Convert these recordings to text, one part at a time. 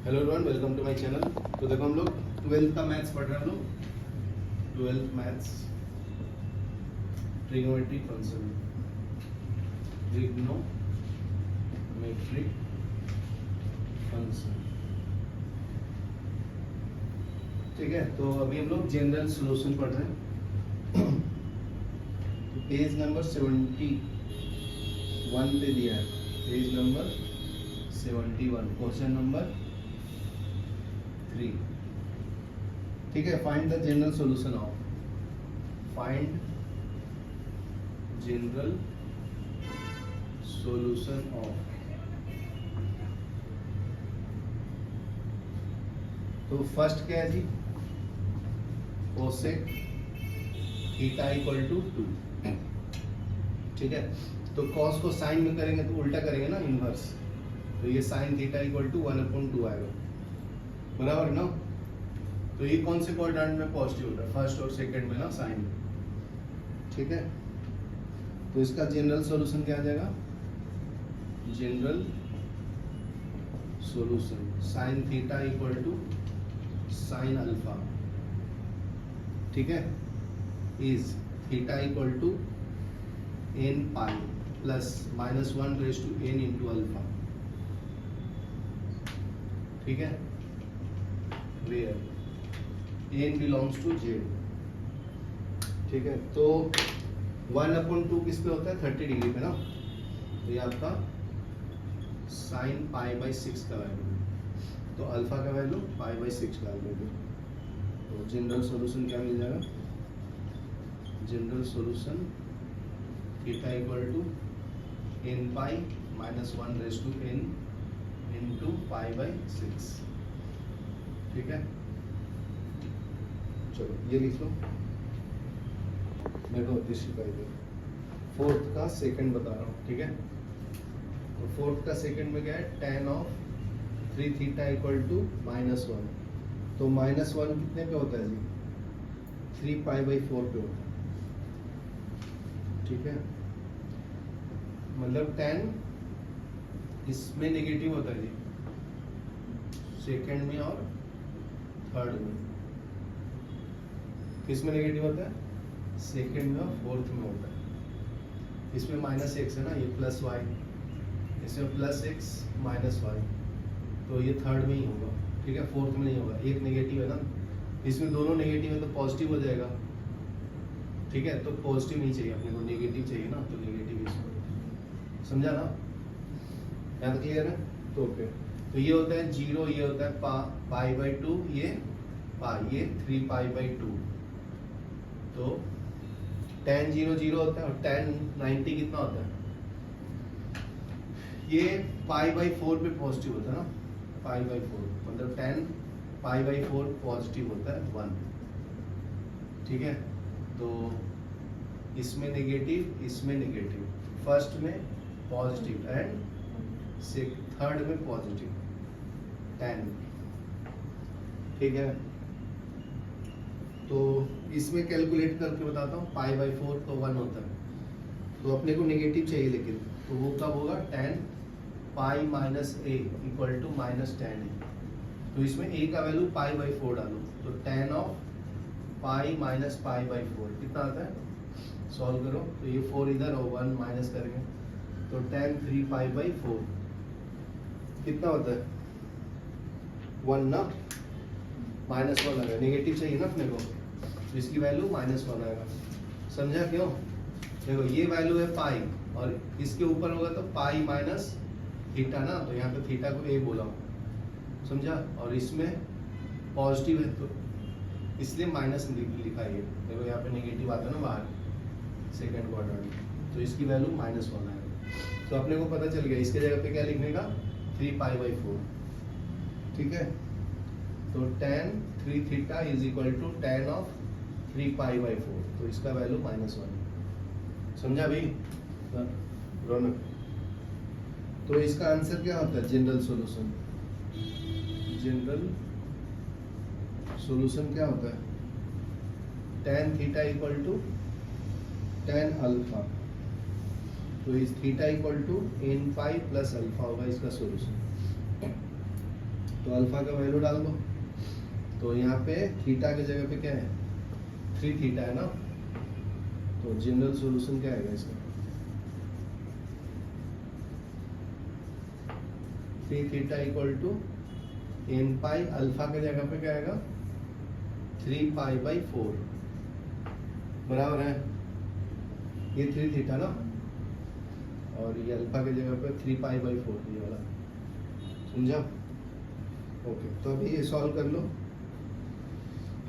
Hello everyone, welcome to my channel. तो देखो हम लोग 12th का मैथ्स पढ़ रहे हैं। हम लोग 12th maths trigonometric function, trigonometric function. ठीक है, तो अभी हम लोग जनरल सॉल्यूशन पढ़ रहे हैं। तो पेज नंबर 71 पे दिया है, पेज नंबर 71, क्वेश्चन नंबर 3। ठीक है, find the general solution of, find general solution of. तो फर्स्ट क्या है जी, कोसेक थीटा इक्वल टू 2। ठीक है, तो कॉस को साइन में करेंगे तो उल्टा करेंगे ना, इनवर्स। तो ये साइन थीटा इक्वल टू 1/2 आएगा, बराबर ना। तो ये कौन से क्वाड्रेंट में पॉजिटिव होता है, फर्स्ट और सेकंड में ना, साइन। ठीक है, तो इसका जनरल सॉल्यूशन क्या आ जाएगा, general solution sine theta equal to sine alpha. ठीक है, is theta equal to n pi plus -1 raise to n into alpha. ठीक है, where n belongs to z। ठीक है, तो 1/2 किस पे होता है, 30 डिग्री पे ना। तो ये आपका साइन π/6 का वैल्यू, तो अल्फा का वैल्यू π/6 डाल देंगे। तो जनरल सॉल्यूशन क्या मिल जाएगा, general solution theta equal to n pi -1 raise to n into π/6। ठीक है, चलो ये लिख लो। मैं तो फोर्थ का सेकंड बता रहा हूँ। ठीक है, तो फोर्थ का सेकंड में क्या है, tan of 3 theta equal to -1। तो -1 कितने पे होता है जी, 3 π/4 पे होता है। ठीक है, मतलब tan इसमें नेगेटिव होता है जी, सेकंड में और थर्ड में। किस में नेगेटिव होता है, सेकंड में और फोर्थ में होता है। इसमें -x है ना, ये +y, इसमें +x -y, तो ये थर्ड में ही होगा। ठीक है, फोर्थ में नहीं होगा, एक नेगेटिव है ना, इसमें दोनों नेगेटिव है तो पॉजिटिव हो जाएगा। ठीक है, तो पॉजिटिव नहीं चाहिए अपने को, नेगेटिव चाहिए ना, तो नेगेटिव इसमें, समझा ना, यहाँ तक क्लियर है। तो ओके, तो ये होता है 0, ये होता है π/2, ये पाई, ये 3 π/2। तो tan 0 0 होता है और tan 90 कितना होता है, ये π/4 पे पॉजिटिव होता है ना, π/4 मतलब tan π/4 पॉजिटिव होता है 1। ठीक है, तो इसमें नेगेटिव, इसमें नेगेटिव, फर्स्ट में पॉजिटिव एंड थर्ड में पॉजिटिव tan। ठीक है, तो इसमें कैलकुलेट करके बताता हूँ, π/4 तो 1 होता है, तो अपने को नेगेटिव चाहिए, लेकिन तो वो कब होगा, tan π minus a equal to -tan a। तो इसमें a का वैल्यू π/4 डालो, तो tan ऑफ π माइनस π/4 कितना आता है, सॉल्व करो। तो ये 4 इधर और 1 माइनस करेंगे, तो tan 3 π/4 कितना होता है, 1 ना, -1 आएगा, नेगेटिव चाहिए ना अपने को, तो इसकी वैल्यू -1 आएगा। समझा क्यों, देखो ये वैल्यू है पाई और इसके ऊपर होगा तो पाई माइनस थीटा ना, तो यहाँ पे थीटा को ए बोला, समझा, और इसमें पॉजिटिव है तो इसलिए माइनस लिखा है। देखो यहाँ पे नेगेटिव आता है ना बाहर, सेकंड क्वाड्रेंट, तो इसकी वैल्यू -1 आएगा। तो अपने को पता चल गया, इसके जगह पे क्या लिखने का, 3 π/4। ठीक है, तो tan 3 theta is equal to tan of 3 π/4, तो इसका वैल्यू -1। समझा भाई रौनक। तो इसका आंसर क्या होता है, जनरल सॉल्यूशन, जनरल सॉल्यूशन क्या होता है, tan theta equal to tan alpha. तो इस theta equal to n pi plus alpha होगा इसका सॉल्यूशन। तो अल्फा का वैल्यू डाल दो। तो यहाँ पे थीटा की जगह पे क्या है, 3 थीटा है ना, तो जनरल सॉल्यूशन क्या आएगा इसका, 3 theta equal to n pi, alpha की जगह पे क्या आएगा 3 पाई बाई 4 बराबर है, ये 3 थीटा ना, और ये अल्फा की जगह पे 3 पाई बाई 4 ये वाला, समझा? ओके, तो अभी ये सॉल्व कर लो।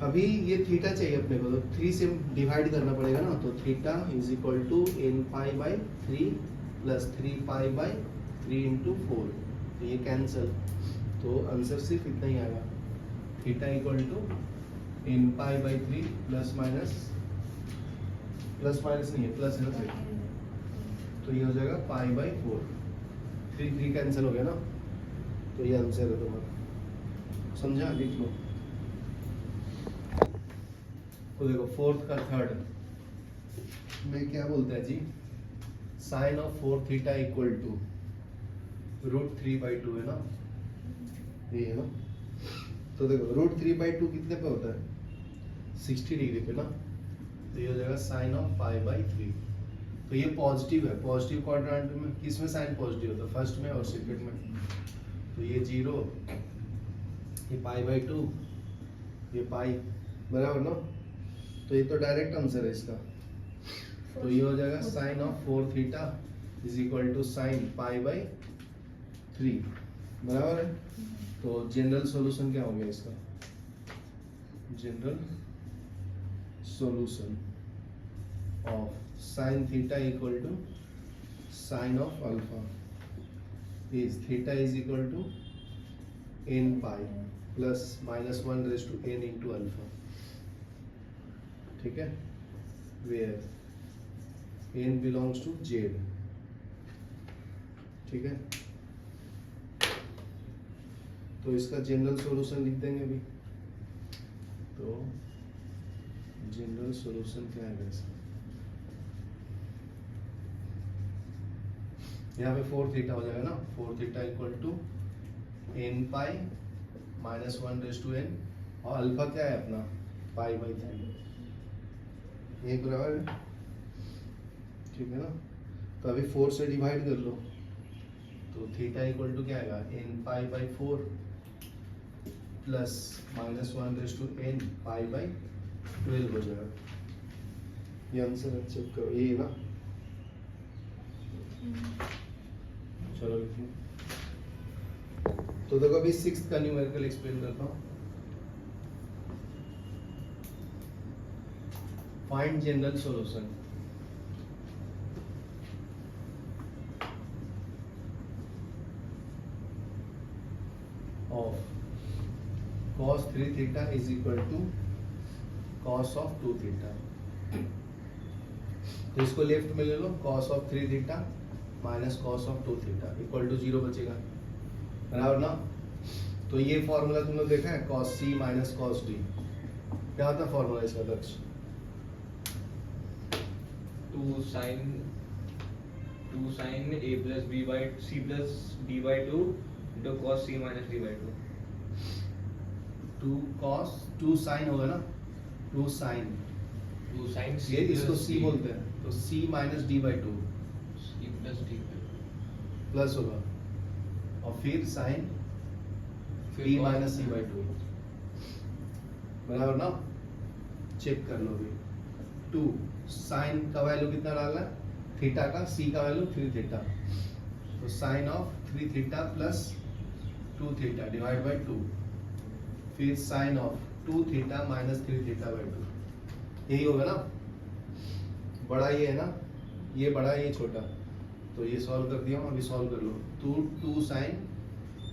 अभी ये थीटा चाहिए अपने को, तो 3 से डिवाइड करना पड़ेगा ना, तो theta is equal to n pi by 3 plus 3 pi by 3 into 4, तो ये कैंसिल, तो आंसर सिर्फ इतना ही आएगा, theta equal to n pi by 3 plus minus नहीं है, प्लस है ना, तो ये हो जाएगा पाई बाई 4, 3 कैंसिल हो गया ना, तो ये आंसर है तुम्हारा, समझा? लिख लो। तो देखो फोर्थ का थर्ड में क्या बोलता है जी, sine of 4 theta equal to √3/2 है ना, ये है ना, तो देखो √3/2 कितने पे होता है, 60 डिग्री पे ना, तो ये हो जाएगा साइन ऑफ π/3, तो ये पॉजिटिव है, पॉजिटिव क्वाड्रेंट में किस में साइन पॉजिटिव होता है, फर्स्ट में और सेकंड में, तो ये 0, ये π/2, ये पाई, बराबर ना, तो ये तो डायरेक्ट आंसर है इसका, तो ये हो जाएगा sine of 4 theta is equal to sine π/3 बराबर है। तो जनरल सॉल्यूशन क्या हो गया इसका, general solution of sine theta equal to sine of alpha is theta is equal to n pi plus -1 raise to n into alpha, ठीक है, where n belongs to z, ठीक है, तो इसका जनरल सॉल्यूशन लिख देंगे अभी, तो जनरल सॉल्यूशन क्या है इसका, यहाँ पे 4 थीटा हो जाएगा ना, 4 theta equal to n pi -1 raise to n, और अल्फा क्या है अपना π/3, ये बराबर है, ठीक है ना, तो अभी 4 से डिवाइड कर लो, तो थीटा इक्वल टू क्या आएगा n π/4 plus -1 raise to n π/12 हो जाएगा, ये आंसर है, चेक करो, ये ना, चलो लिखिए। तो देखो अभी 6th का न्यूमेरिकल एक्सप्लेन करता हूँ, find general solution of cos 3 theta is equal to cos of 2 theta, तो इसको लेफ्ट में ले लो, cos of 3 theta minus cos of 2 theta equal to 0 बचेगा, बराबर ना, तो ये फॉर्मूला तुमने देखा है, cos c minus cos d, क्या होता है फॉर्मूला इसका दक्ष, 2 sin a plus b by c plus d by 2 into cos c minus d by 2, 2 cos 2 sin होगा ना, 2 sin, 2 sin c ये इसको plus c d, बोलते हैं, तो c minus d by 2 c plus d by 2, plus होगा, और फिर sin फिर d cos- minus c by 2, बराबर ना, चेक कर लो अभी, 2 sin का वैल्यू कितना डालना है, थीटा का, c का वैल्यू 3 थीटा, तो sin of 3 theta plus 2 theta divide by 2, फिर sin of 2 theta minus 3 theta by 2, यही होगा ना, बड़ा ये है ना, ये बड़ा है, ये छोटा, तो ये सॉल्व कर दिया हूँ, अभी सॉल्व कर लो, 2 sin,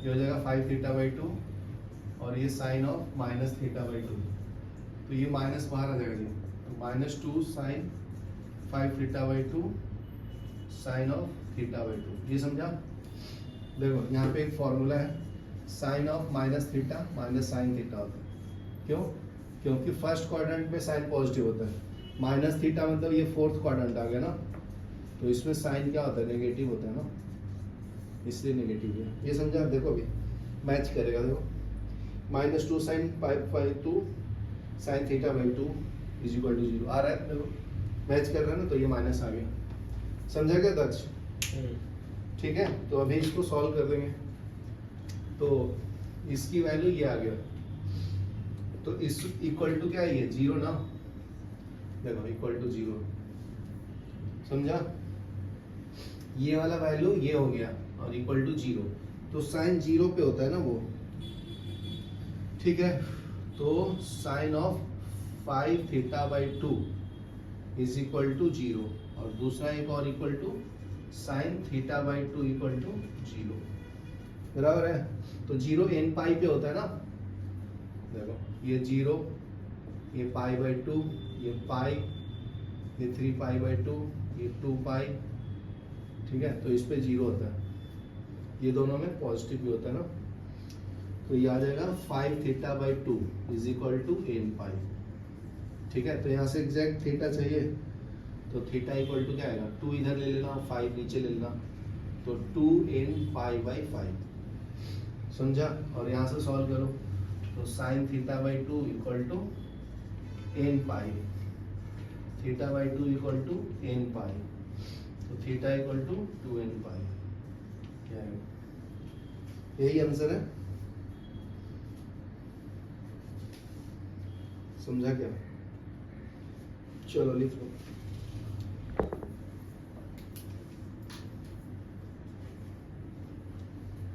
ये हो जाएगा 5 थीटा बाई 2, और ये sine of minus theta by 2, तो ये माइनस बाहर आ जाएगा जी, तो -2 sin 5 theta by 2 sine of theta by 2, ये समझा? देखो यहाँ पे एक फॉर्मूला है, sine of minus theta minus sine theta होता है, क्यों? क्योंकि फर्स्ट क्वाड्रेंट में साइन पॉजिटिव होता है, माइनस थीटा मतलब ये फोर्थ क्वाड्रेंट आ गया ना, तो इसमें साइन क्या होता है, नेगेटिव होता है ना, इसलिए नेगेटिव है, ये समझा? देखो अभी मैच करेगा। देखो -2 sine pi by 2 sine theta by 2 is equal to 0 आ रहा है। देखो मैच कर रहा है ना, तो ये माइनस आ गया। समझा क्या दक्ष? ठीक है, तो अभी इसको सॉल्व कर देंगे। तो इसकी वैल्यू ये आ गया, तो इस इक्वल टू क्या है ये 0 ना। देखो इक्वल टू 0, समझा? ये वाला वैल्यू ये हो गया और इक्वल टू 0, तो साइन 0 पे होता है ना वो, ठीक है। तो sine of 5 theta by 2 is equal to 0, और दूसरा एक और equal to sine theta by 2 equal to 0, बराबर है। तो 0 n पाई पे होता है ना। देखो ये 0, ये पाई बाई 2, ये पाई, ये 3 पाई बाई 2, ये 2 पाई, ठीक है। तो इस पे 0 होता है, ये दोनों में पॉजिटिव भी होता है ना। तो ये आ जाएगा 5 theta by 2 is equal to n pi, ठीक है। तो यहाँ से एग्जैक्ट थीटा चाहिए, तो थीटा इक्वल टू क्या आएगा, 2 इधर ले लेना, 5 नीचे ले लेना, तो 2n पाई बाई 5, समझा। और यहाँ से सॉल्व करो, तो sine theta by 2 equal to n pi, theta by 2 equal to n pi, तो थीटा इक्वल टू 2n पाई, क्या है? यही आंसर है, समझा क्या? चलो लिख लो।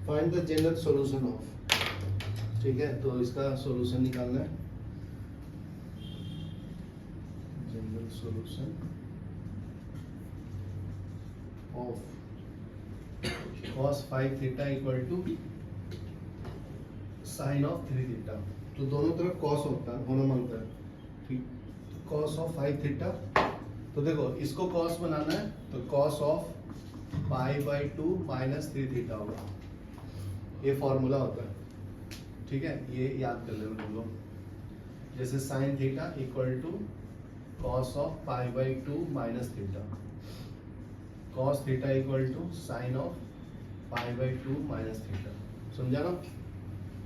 Find the general solution of, ठीक है। तो इसका सॉल्यूशन निकालना है, general solution of cos 5 theta equal to sine of 3 theta. तो दोनों तरफ cos होना मांगता है, ठीक। cos ऑफ 5 थीटा, तो देखो इसको cos बनाना है, तो cos of pi by 2 minus 3 theta होगा, ये फॉर्मूला होता है, ठीक है। ये याद कर लेना तुम लोग। जैसे sine theta equal to cos of pi by 2 minus theta, cos theta equal to sine of pi by 2 minus theta, समझा ना।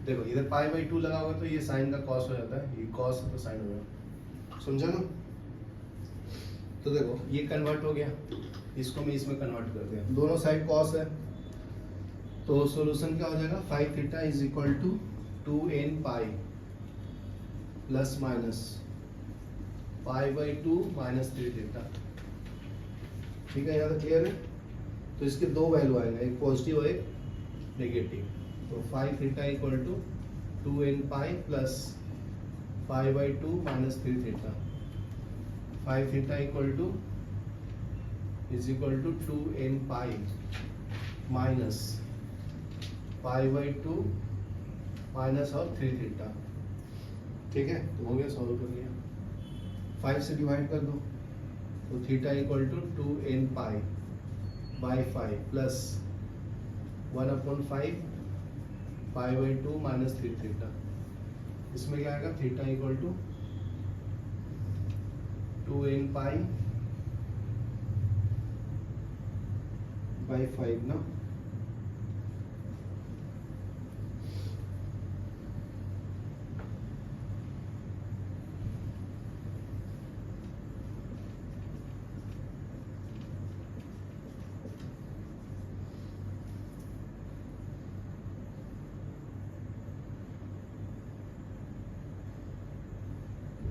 देखो इधर पाई बाई 2 लगा होगा तो ये साइन का cos हो जाता है, ये cos का साइन हो जाएगा, समझा ना। तो देखो ये कन्वर्ट हो गया, इसको मैं इसमें कन्वर्ट कर दिया, दोनों साइड cos है। तो सॉल्यूशन क्या हो जाएगा, 5 theta is equal to 2n pi plus minus pi by 2 minus 3 theta, ठीक है। यहाँ तक क्लियर है। तो इसके दो वैल्यू आएंगे, एक पॉजिटिव और एक नेगेटिव। तो 5 theta equal to 2n pi plus pi by 2 minus 3 theta, 5 theta equal to is equal to 2n pi minus pi by 2 minus और 3 थीटा, ठीक है। तो हो गया, सॉल्व कर लिया। 5 से डिवाइड कर दो, तो theta equal to 2n pi by 5 plus 1/5 pi by 2 minus 3 theta. इसमें क्या आएगा, theta equal to 2n pi by 5 ना।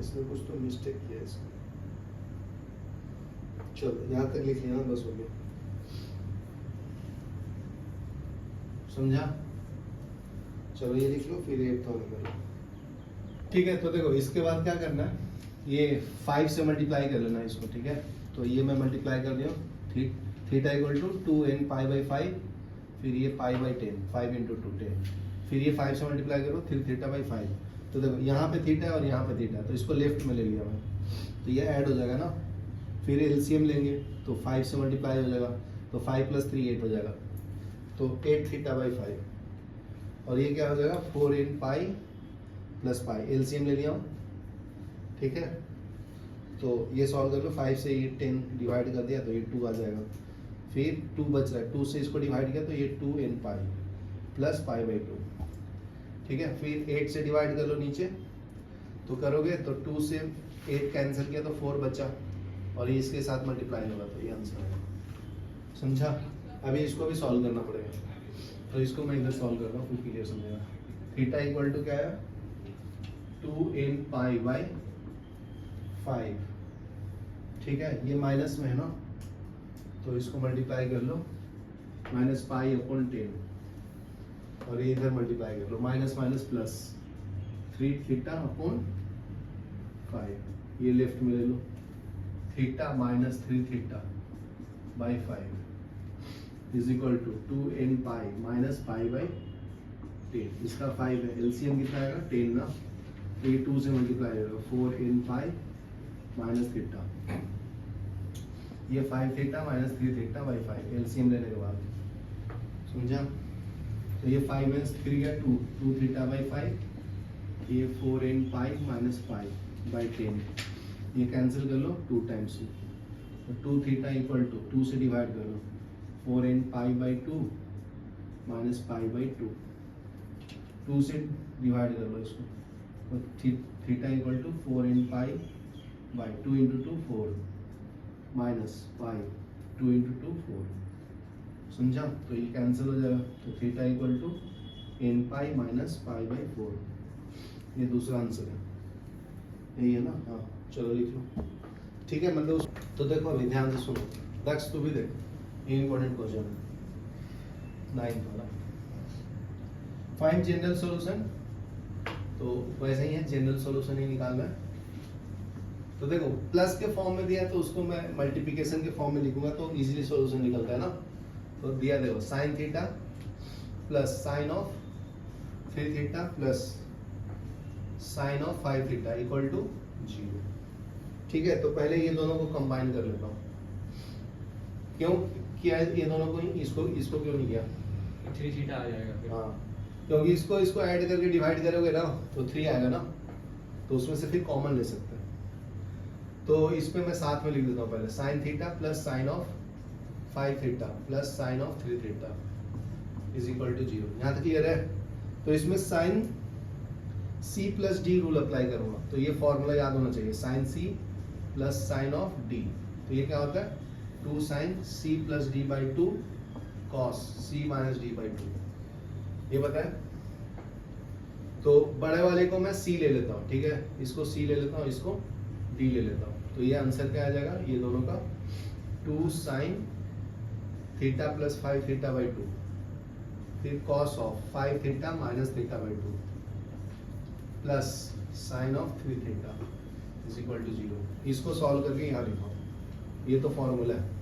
इसमें कुछ तो मिस्टेक किया है इसमें। चलो यहाँ तक लिख लेना, बस हो गया, समझा। चलो ये लिख लो, फिर एक तो करो, ठीक है। तो देखो इसके बाद क्या करना है, ये 5 से मल्टीप्लाई कर लेना इसको, ठीक है। तो ये मैं मल्टीप्लाई कर दिया, theta equal to 2n pi by 5, फिर ये पाई बाई 10, 5 इंटू 2 10, फिर ये 5 से मल्टीप्लाई करो, फिर थीटा बाई 5। तो देखो यहाँ पे थीटा है और यहाँ पे थीटा, तो इसको लेफ्ट में ले लिया मैं, तो ये ऐड हो जाएगा ना। फिर एलसीएम लेंगे, तो 5 से मल्टीप्लाई हो जाएगा, तो 5 प्लस 3 8 हो जाएगा, तो 8 थीटा बाई 5। और ये क्या हो जाएगा, 4n पाई प्लस पाई, एलसीएम ले लिया, ठीक है। तो ये सॉल्व कर लो, 5 से ये 10 डिवाइड कर दिया, तो ये 2 आ जाएगा। फिर 2 बच रहा है, 2 से इसको डिवाइड किया, तो ये 2n pi plus pi by 2, ठीक है, फिर 8 से डिवाइड कर लो नीचे, तो करोगे तो 2 से 8 कैंसिल किया तो 4 बचा, और ये इसके साथ मल्टीप्लाई होगा, तो ये आंसर है। समझा? अभी इसको भी सॉल्व करना पड़ेगा, तो इसको मैं इधर सॉल्व कर रहा हूँ, फिर क्लियर समझेगा। थीटा इक्वल टू क्या है, 2n पाई बाई 5, ठीक है, ये माइनस में है ना, तो इसको मल्टीप्लाई कर लो, माइनस पाई अपॉन 10, और ये इधर मल्टीप्लाई कर लो, minus minus plus 3 theta upon 5, ये लेफ्ट में ले लो, theta minus 3 theta by 5 is equal to 2n pi minus pi by 10, इसका 5 है, एलसीएम कितना आएगा 10 ना, तो ये 2 से मल्टीप्लाई होगा, 4n पाई माइनस थीटा, ये 5 theta minus 3 theta by 5, LCM लेने के बाद, समझा? तो ये 5 माइनस 3 गया 2 थीटा बाई 5, ये 4n pi minus pi by 10, ये कैंसिल कर लो 2 टाइम्स, तो 2 थीटा इक्वल टू 2 से डिवाइड कर लो, 4n pi by 2 minus pi by 2, 2 से डिवाइड कर लो इसको, तो theta equal to 4n pi by 2 into 2 4 minus pi 2 into 2 4, समझा? तो ये कैंसिल हो जाएगा, तो theta equal to n pi minus pi by 4, ये दूसरा आंसर है, यही है ना? हाँ चलो लिख लो, ठीक है, मतलब तो देखो अभी ध्यान से सुनो, दक्ष तू भी देख, ये इंपॉर्टेंट क्वेश्चन है 9th वाला, फाइंड जनरल सॉल्यूशन, तो वैसे ही है, जनरल सॉल्यूशन ही निकालना है। तो देखो प्लस के फॉर्म में दिया है, तो उसको मैं मल्टीप्लिकेशन के फॉर्म में लिखूंगा तो इजीली सॉल्यूशन निकलता है ना। तो दिया देखो sine theta plus sine of 3 theta plus sine of 5 theta equal to 0। ठीक है, तो पहले ये दोनों को कंबाइन कर लेता हूँ। क्यों किया ये दोनों को ही, इसको क्यों नहीं किया? 3 थीटा आ जाएगा फिर। हाँ, क्योंकि इसको ऐड करके डिवाइड करोगे ना तो 3 आएगा ना, तो उसमें से फिर कॉमन ले सकते हैं। तो इसमें मैं साथ में लिख देता हूँ पहले sine theta plus sine of 5 theta plus sine of 3 theta is equal to 0। यहाँ तक क्लियर है? तो इसमें sine C plus D rule apply करूंगा, तो ये फॉर्मूला याद होना चाहिए, sine C plus sine of D. तो ये क्या होता है 2 sine C plus D by 2 cos C minus D by 2, ये बताए। तो बड़े वाले को मैं सी ले लेता हूँ, ठीक है, इसको सी ले लेता हूँ, इसको डी ले लेता हूँ। तो ये आंसर क्या आ जाएगा ये दोनों का 2 sine theta plus 5 theta by 2 फिर cos of 5 theta minus theta by 2 plus sine of 3 theta is equal to 0। इसको सॉल्व करके यहाँ लिखो, ये तो फॉर्मूला है।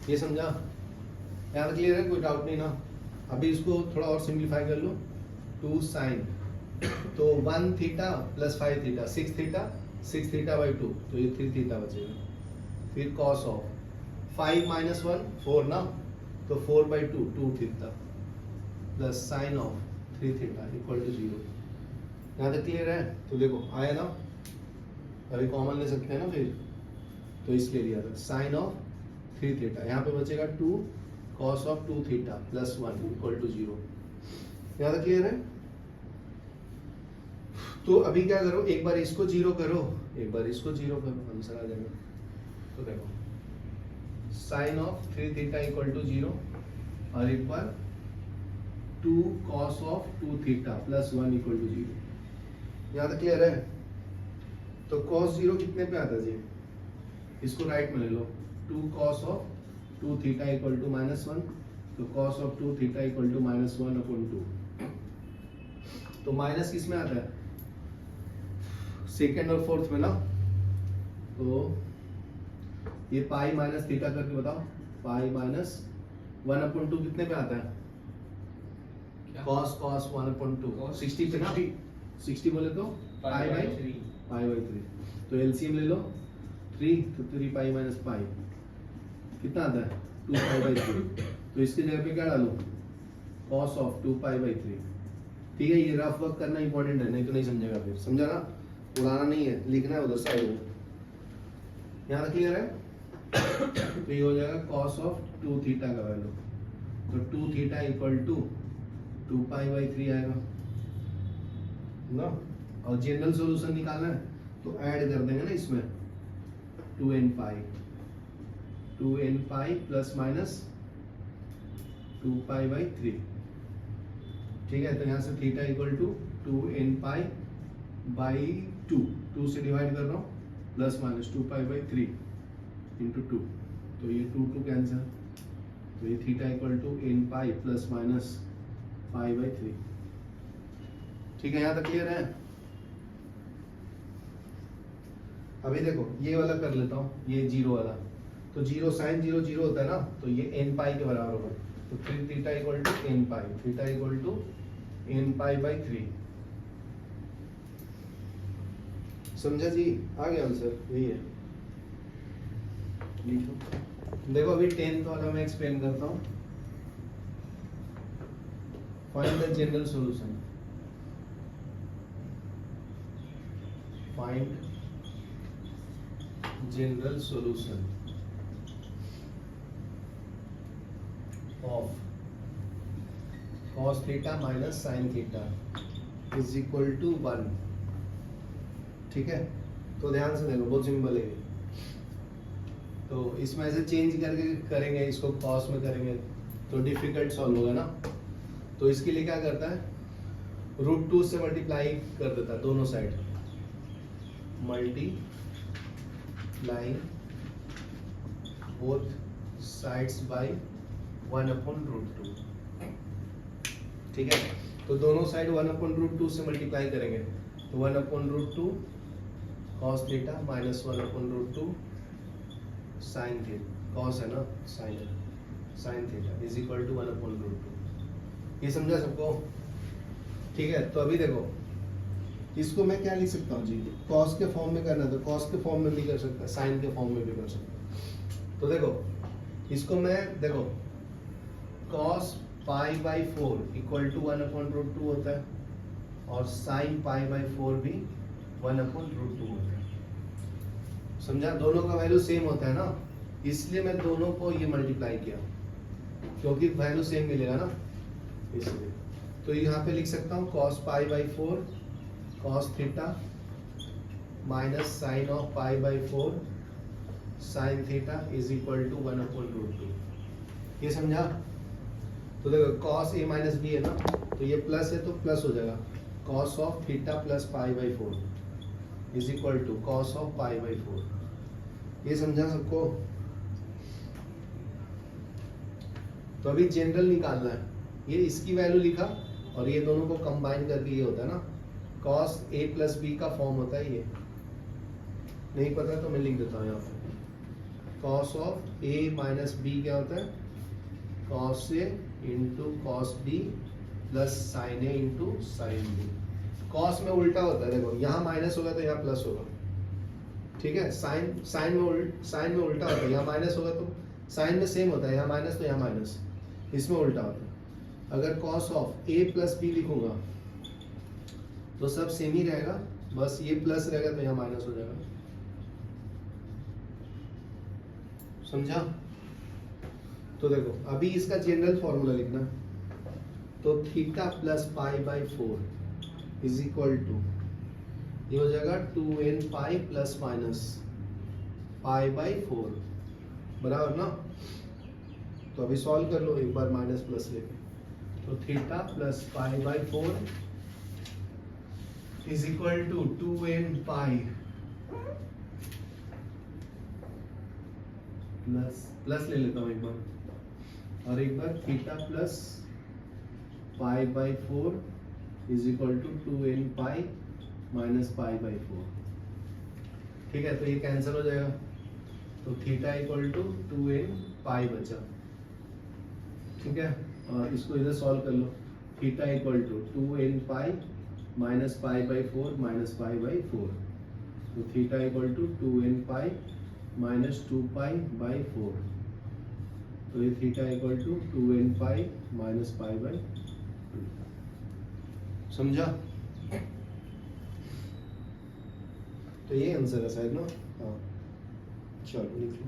ये समझा? यहाँ तक क्लियर है? कोई डाउट नहीं ना? अभी इसको थोड़ा और सिंप्लीफाई कर लो। 2 साइन तो 1 theta plus 5 theta 6 theta by 2, तो ये 3 थीटा बचेगा। फिर कॉस ऑफ 5 माइनस 1 4 ना, तो 4 by 2 theta plus sine of 3 theta equal to 0। यहाँ तक क्लियर है? तो देखो आया ना, अभी कॉमन ले सकते हैं ना फिर, तो इसलिए लिया था साइन ऑफ 3 थीटा, यहाँ पे बचेगा 2 cos of 2 theta plus 1 equal to 0। यहाँ तक क्लियर है? तो अभी क्या करो, एक बार इसको 0 करो, एक बार इसको 0 करो, आंसर आ जाएगा। तो देखो sine of 3 theta equal to 0 और एक बार 2 cos of 2 theta plus 1 equal to 0। यहाँ तक क्लियर है? तो कॉस 0 कितने पे आता है जी? इसको राइट में ले लो, 2 cos of 2 theta equal to minus 1, तो cos of 2 theta equal to minus 1 upon 2। तो माइनस किस में आता है? सेकेंड और फोर्थ में ना। तो ये पाई माइनस थीटा करके बताओ, पाई माइनस 1 अपॉन 2 कितने पे आता है? कॉस 1 अपॉन 2 60 पे ना, 60 बोले तो पाई बाई 3। तो एलसीएम ले लो 3, तो 3 पाई माइनस पाई कितना आता है 2 पाई बाई 3। तो इसके जगह पे क्या डालो, कॉस ऑफ 2 पाई बाई 3। ठीक है, ये रफ वर्क करना इंपॉर्टेंट है, नहीं तो नहीं समझेगा फिर। समझा ना? उड़ाना नहीं है, लिखना है उधर साइड में। यहाँ तक क्लियर है? तो ये हो जाएगा कॉस ऑफ 2 थीटा का वैल्यू तो 2 theta equal to 2 pi by 3 आएगा ना। और जनरल सॉल्यूशन निकालना है तो ऐड कर देंगे ना इसमें 2n pi plus minus 2 pi by 3। ठीक है, तो यहाँ से theta equal to 2n pi by 2 से डिवाइड कर रहा हूँ plus minus 2 pi by 3 into 2, तो ये 2 कैंसिल, तो ये theta equal to n pi plus minus pi by 3। ठीक है, यहाँ तक क्लियर है। अभी देखो ये वाला कर लेता हूँ, ये जीरो वाला, तो जीरो साइन जीरो जीरो होता है ना, तो ये n पाई के बराबर होगा, तो 3 theta equal to n pi, theta equal to n pi by 3। समझा जी, आ गया आंसर, यही है। लिखो, देखो अभी 10th वाला मैं एक्सप्लेन करता हूँ। Find the general solution, find general solution of cos theta minus sine theta is equal to 1। ठीक है, तो ध्यान से देखो, बहुत सिंपल है। तो इसमें ऐसे चेंज करके करेंगे, इसको cos में करेंगे तो डिफिकल्ट सॉल्व होगा ना। तो इसके लिए क्या करता है, √2 से मल्टीप्लाई कर देता है दोनों side, multiply both sides by 1/√2। ठीक है, तो दोनों साइड 1/√2 से मल्टीप्लाई करेंगे, तो 1/√2 cos theta minus 1/√2 sine theta, cos है ना, sine theta is equal to 1/√2। ये समझा सबको? ठीक है, तो अभी देखो इसको मैं क्या लिख सकता हूँ जी, cos के फॉर्म में करना तो cos के फॉर्म में भी कर सकता है, साइन के फॉर्म में भी कर सकता है। तो देखो इसको मैं, देखो cos pi by 4 equal to 1/√2 होता है, और साइन पाई बाई 4 भी 1/√2 होता है। समझा, दोनों का वैल्यू सेम होता है ना, इसलिए मैं दोनों को ये मल्टीप्लाई किया, क्योंकि वैल्यू सेम मिलेगा ना, इसलिए। तो यहाँ पे लिख सकता हूँ cos pi by 4 cos theta minus sine of pi by 4 sine theta is equal to 1/√2। ये समझा? तो देखो cos a माइनस बी है ना, तो ये प्लस है तो प्लस हो जाएगा, cos of theta plus pi by 4 is equal to cos of pi by 4। ये समझा सबको? तो अभी जनरल निकालना है, ये इसकी वैल्यू लिखा और ये दोनों को कंबाइन करके ये होता है ना, cos a प्लस बी का फॉर्म होता है। ये नहीं पता तो मैं लिख देता हूँ यहाँ पे, cos of a minus B क्या होता है, cos a into cos b plus sine a into sine b। cos में उल्टा होता है, देखो यहाँ माइनस होगा तो यहाँ प्लस होगा। ठीक है, साइन में उल्टा होता है, यहाँ माइनस होगा तो साइन में सेम होता है, यहाँ माइनस तो यहाँ माइनस, इसमें उल्टा होता है। अगर cos of a plus b लिखूंगा तो सब सेम ही रहेगा, बस ये प्लस रहेगा तो यहाँ माइनस हो जाएगा। समझा? तो देखो अभी इसका जनरल फॉर्मूला लिखना, तो theta plus pi by 4 is equal to, ये हो जाएगा 2n pi plus minus pi by 4, बराबर ना। तो अभी सॉल्व कर लो एक बार माइनस प्लस लेके, तो theta plus pi by 4 is equal to 2n pi plus ले लेता हूँ एक बार, और एक बार theta plus pi by 4 is equal to 2n pi minus pi by 4। ठीक है, तो ये कैंसिल हो जाएगा, तो थीटा इक्वल टू 2n पाई बचा। ठीक है, और इसको इधर सॉल्व कर लो, theta equal to 2n pi minus pi by 4 minus pi by 4, तो theta equal to 2n pi minus 2 pi by 4, तो ये theta equal to 2n pi minus pi by 2। समझा? तो ये आंसर है शायद ना। हाँ, चलो लिख लो।